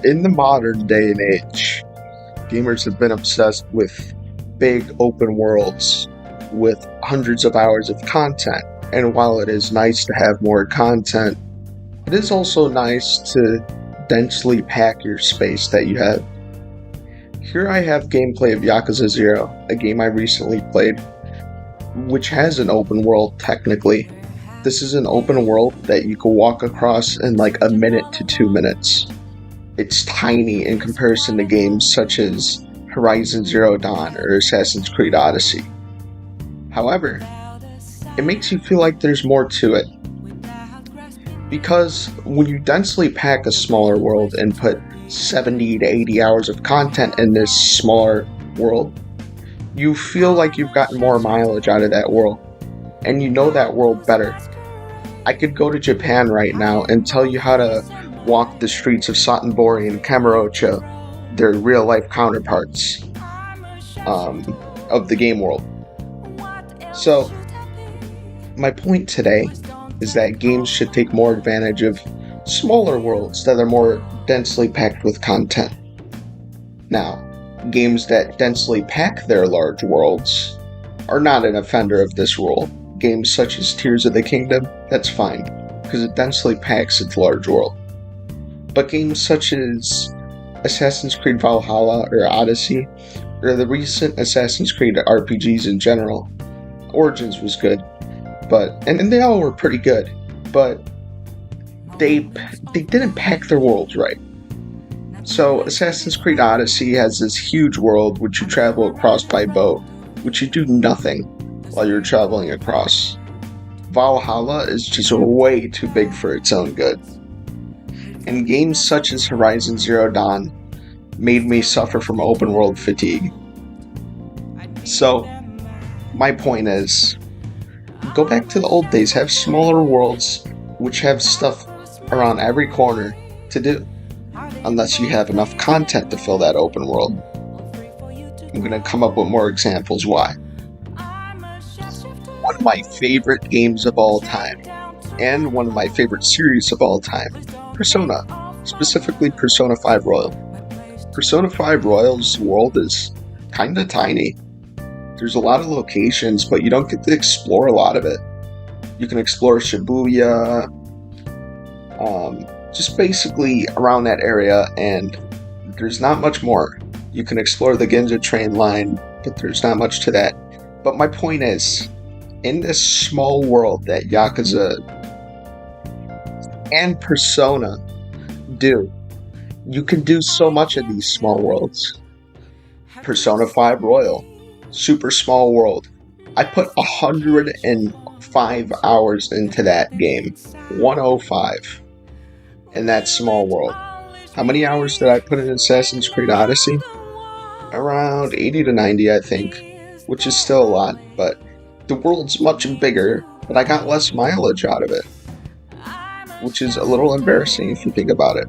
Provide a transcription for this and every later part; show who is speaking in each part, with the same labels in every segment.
Speaker 1: In the modern day and age, gamers have been obsessed with big open worlds with hundreds of hours of content. And while it is nice to have more content, it is also nice to densely pack your space that you have. Here I have gameplay of Yakuza 0, a game I recently played, which has an open world technically. This is an open world that you can walk across in like a minute to 2 minutes. It's tiny in comparison to games such as Horizon Zero Dawn or Assassin's Creed Odyssey. However, it makes you feel like there's more to it. Because when you densely pack a smaller world and put 70 to 80 hours of content in this smaller world, you feel like you've gotten more mileage out of that world, and you know that world better. I could go to Japan right now and tell you how to walk the streets of Sotenbori and Kamurocho, their real-life counterparts of the game world. So, my point today is that games should take more advantage of smaller worlds that are more densely packed with content. Now, games that densely pack their large worlds are not an offender of this rule. Games such as Tears of the Kingdom, that's fine, because it densely packs its large world. But games such as Assassin's Creed Valhalla or Odyssey, or the recent Assassin's Creed RPGs in general, Origins was good, and they all were pretty good, but they didn't pack their worlds right. So Assassin's Creed Odyssey has this huge world which you travel across by boat, which you do nothing while you're traveling across. Valhalla is just way too big for its own good. And games such as Horizon Zero Dawn made me suffer from open world fatigue. So, my point is, go back to the old days, have smaller worlds which have stuff around every corner to do. Unless you have enough content to fill that open world. I'm going to come up with more examples why. One of my favorite games of all time, and one of my favorite series of all time, Persona, specifically Persona 5 Royal. Persona 5 Royal's world is kinda tiny. There's a lot of locations, but you don't get to explore a lot of it. You can explore Shibuya, just basically around that area, and there's not much more. You can explore the Ginza train line, but there's not much to that. But my point is, in this small world that Yakuza and Persona do, you can do so much in these small worlds. Persona 5 Royal, super small world. I put 105 hours into that game. 105. In that small world. How many hours did I put in Assassin's Creed Odyssey? Around 80 to 90, I think. Which is still a lot, but the world's much bigger, but I got less mileage out of it. Which is a little embarrassing if you think about it.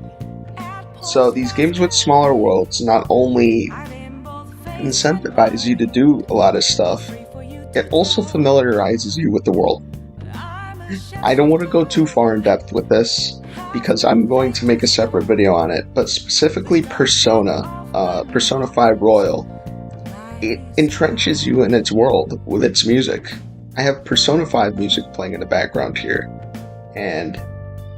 Speaker 1: So these games with smaller worlds not only incentivize you to do a lot of stuff, it also familiarizes you with the world. I don't want to go too far in depth with this, because I'm going to make a separate video on it, but specifically Persona 5 Royal, it entrenches you in its world with its music. I have Persona 5 music playing in the background here, and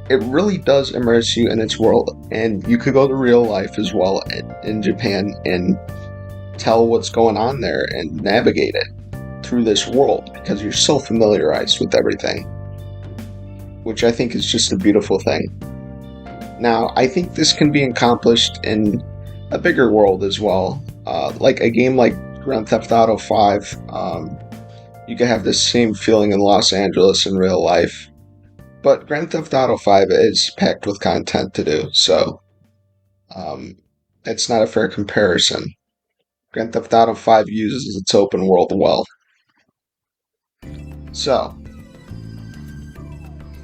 Speaker 1: it really does immerse you in its world, and you could go to real life as well in Japan and tell what's going on there and navigate it through this world, because you're so familiarized with everything, which I think is just a beautiful thing. Now, I think this can be accomplished in a bigger world as well. Like a game like Grand Theft Auto 5, you can have this same feeling in Los Angeles in real life. But Grand Theft Auto 5 is packed with content to do, so it's not a fair comparison. Grand Theft Auto 5 uses its open world well. So,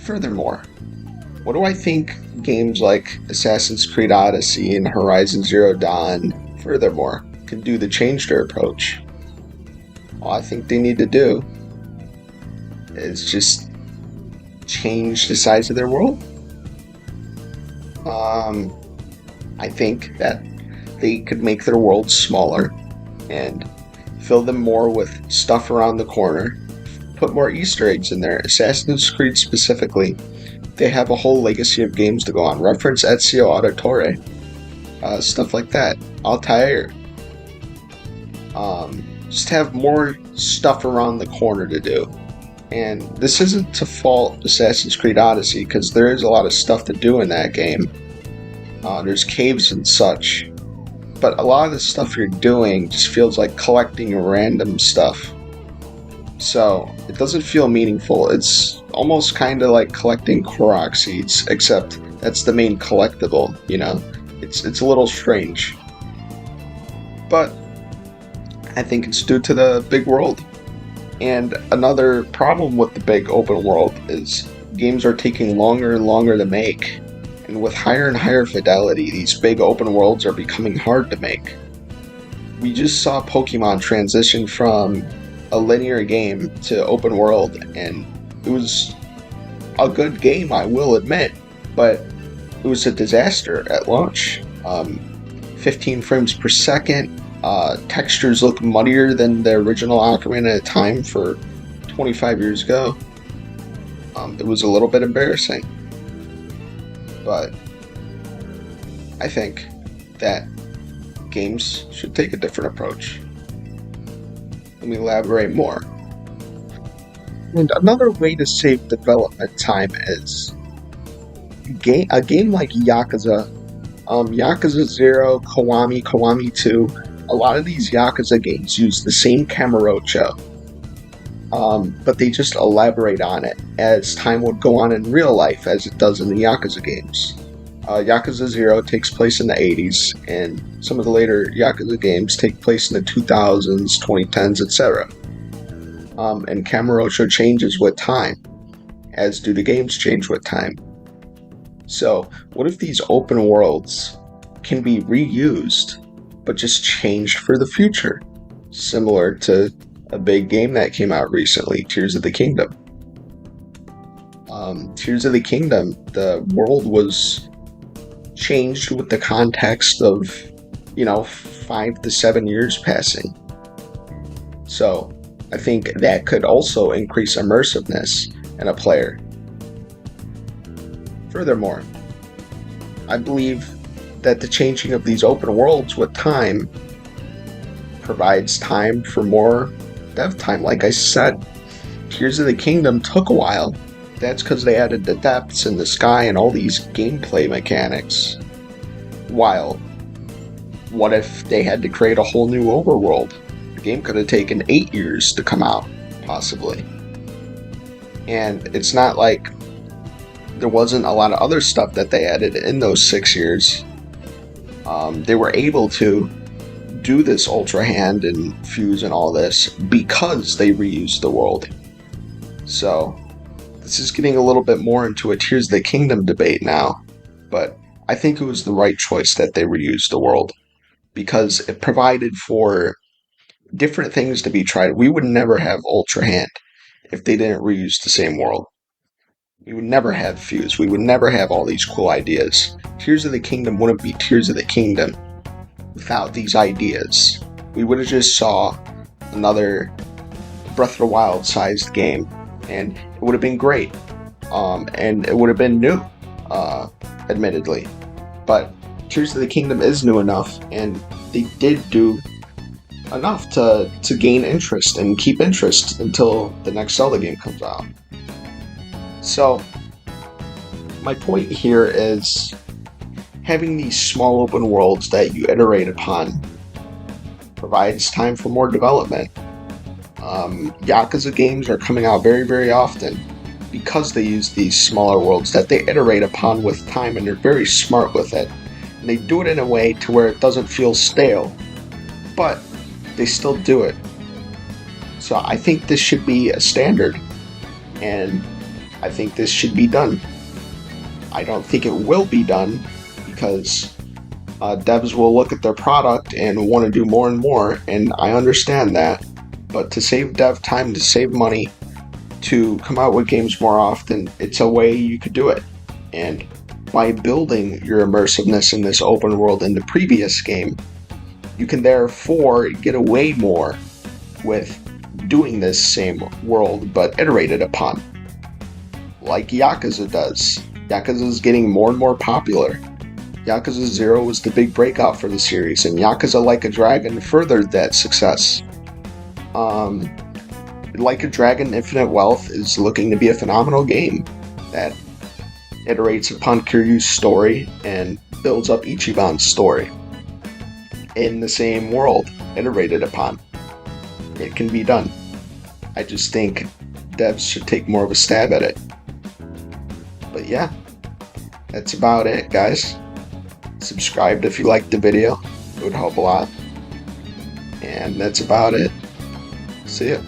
Speaker 1: furthermore, what do I think games like Assassin's Creed Odyssey and Horizon Zero Dawn, furthermore, can do to change their approach? All I think they need to do is just change the size of their world. I think that they could make their worlds smaller and fill them more with stuff around the corner, put more Easter eggs in there. Assassin's Creed specifically, they have a whole legacy of games to go on. Reference Ezio Auditore, stuff like that. Altair. Just have more stuff around the corner to do. And this isn't to fault Assassin's Creed Odyssey, because there is a lot of stuff to do in that game. There's caves and such. But a lot of the stuff you're doing just feels like collecting random stuff. So it doesn't feel meaningful. It's almost kind of like collecting Korok seeds, except that's the main collectible, you know? It's a little strange. But I think it's due to the big world. And another problem with the big open world is games are taking longer and longer to make. And with higher and higher fidelity, these big open worlds are becoming hard to make. We just saw Pokemon transition from a linear game to open world, and it was a good game, I will admit, but it was a disaster at launch. 15 frames per second, textures look muddier than the original Ocarina of Time for 25 years ago. It was a little bit embarrassing. But I think that games should take a different approach. Let me elaborate more. And another way to save development time is a game like Yakuza, Yakuza 0, Kiwami 2. A lot of these Yakuza games use the same Kamurocho, but they just elaborate on it as time would go on in real life, as it does in the Yakuza games. Yakuza 0 takes place in the 80s, and some of the later Yakuza games take place in the 2000s, 2010s, etc. And Kamurocho changes with time, as do the games change with time. So, what if these open worlds can be reused, but just changed for the future? Similar to a big game that came out recently, Tears of the Kingdom. Tears of the Kingdom, the world was changed with the context of, 5 to 7 years passing. So, I think that could also increase immersiveness in a player. Furthermore, I believe that the changing of these open worlds with time provides time for more dev time. Like I said, Tears of the Kingdom took a while. That's because they added the depths in the sky and all these gameplay mechanics. While, what if they had to create a whole new overworld? The game could have taken 8 years to come out, possibly. And it's not like there wasn't a lot of other stuff that they added in those 6 years. They were able to do this Ultra Hand and Fuse and all this because they reused the world. So, this is getting a little bit more into a Tears of the Kingdom debate now, but I think it was the right choice that they reused the world because it provided for different things to be tried. We would never have Ultra Hand if they didn't reuse the same world. We would never have Fuse. We would never have all these cool ideas. Tears of the Kingdom wouldn't be Tears of the Kingdom without these ideas. We would have just saw another Breath of the Wild sized game, and it would have been great. And it would have been new, admittedly. But Tears of the Kingdom is new enough, and they did do enough to gain interest and keep interest until the next Zelda game comes out. So, my point here is having these small open worlds that you iterate upon provides time for more development. Yakuza games are coming out very, very often because they use these smaller worlds that they iterate upon with time, and they're very smart with it. And they do it in a way to where it doesn't feel stale, but they still do it. So I think this should be a standard, and I think this should be done. I don't think it will be done because devs will look at their product and want to do more and more, and I understand that. But to save dev time, to save money, to come out with games more often, it's a way you could do it. And by building your immersiveness in this open world in the previous game, you can therefore get away more with doing this same world but iterated upon, like Yakuza does. Yakuza is getting more and more popular. Yakuza 0 was the big breakout for the series, and Yakuza Like a Dragon furthered that success. Like a Dragon Infinite Wealth is looking to be a phenomenal game that iterates upon Kiryu's story and builds up Ichiban's story in the same world, iterated upon. It can be done. I just think devs should take more of a stab at it. But yeah, that's about it, guys. Subscribe if you liked the video. It would help a lot. And that's about it. See ya.